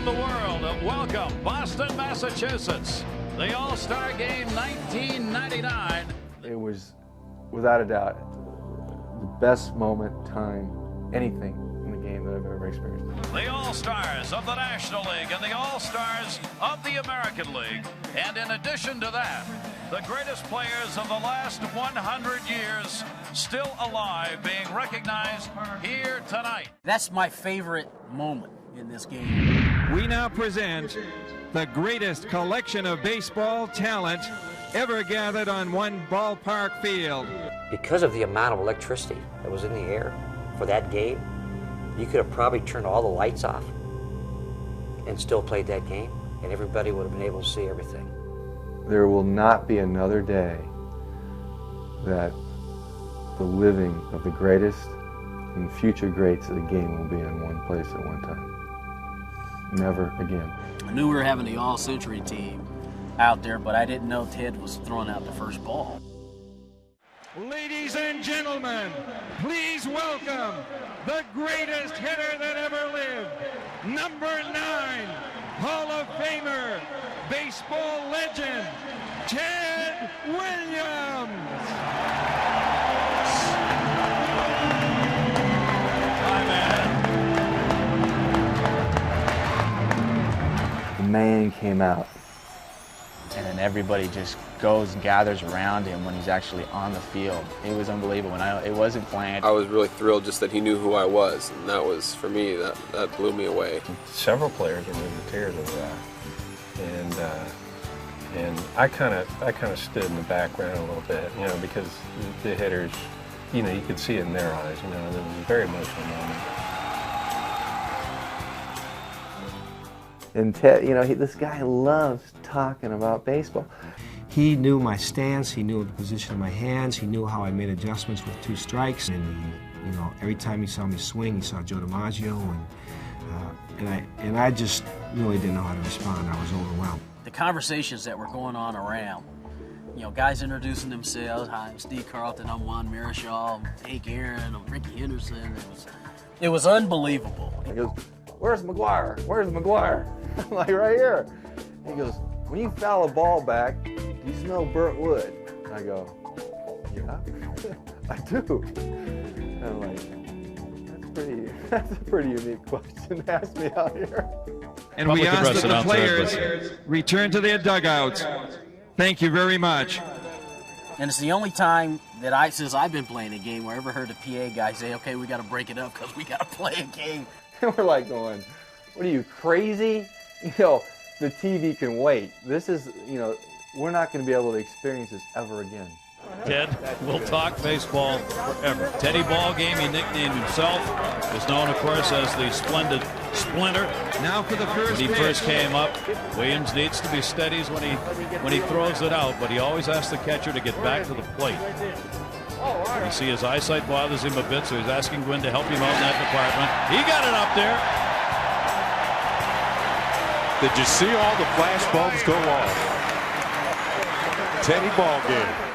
around the world, welcome Boston, Massachusetts. The All-Star Game 1999. It was, without a doubt, the best moment, time, anything in the game that I've ever experienced. The All-Stars of the National League and the All-Stars of the American League. And in addition to that, the greatest players of the last 100 years still alive, being recognized here tonight. That's my favorite moment in this game. We now present the greatest collection of baseball talent ever gathered on one ballpark field. Because of the amount of electricity that was in the air for that game, you could have probably turned all the lights off and still played that game, and everybody would have been able to see everything. There will not be another day that the living of the greatest and future greats of the game will be in one place at one time. Never again. I knew we were having the all-century team out there, but I didn't know Ted was throwing out the first ball. Ladies and gentlemen, please welcome the greatest hitter that ever lived, number 9, Hall of Famer, baseball legend, Ted Williams. Hi, man. The man came out. And then everybody just goes and gathers around him when he's actually on the field. It was unbelievable. And it wasn't planned. I was really thrilled just that he knew who I was, and that was, for me, that blew me away. Several players were moved to tears over that, and I kind of stood in the background a little bit, you know, because the hitters, you know, you could see it in their eyes, you know, and it was a very emotional moment. And Ted, you know, this guy loves talking about baseball. He knew my stance, he knew the position of my hands, he knew how I made adjustments with 2 strikes, and you know, every time he saw me swing, he saw Joe DiMaggio, and I just really didn't know how to respond. I was overwhelmed. The conversations that were going on around, you know, guys introducing themselves. Hi, I'm Steve Carlton, I'm Juan Marichal, I'm Hank Aaron, I'm Ricky Henderson. It was unbelievable. He goes, "Where's McGuire? Where's McGuire?" I'm like, "Right here." He goes, "When you foul a ball back, you smell burnt wood." I go, "Yeah, I do." And I'm like, that's a pretty unique question to ask me out here. And we ask that the players return to their dugouts. Thank you very much. And it's the only time that since I've been playing a game, where I ever heard a PA guy say, "Okay, we got to break it up because we got to play a game." And we're like going, "What are you, crazy? You know, the TV can wait. This is, you know, we're not going to be able to experience this ever again." Ted will talk baseball forever. Teddy Ballgame, he nicknamed himself, is known, of course, as the Splendid Splinter. Now for the first When he first came up, Williams needs to be steady when he throws it out, but he always asks the catcher to get back to the plate. You see his eyesight bothers him a bit, so he's asking Gwynn to help him out in that department. He got it up there. Did you see all the flash bulbs go off? Teddy Ballgame.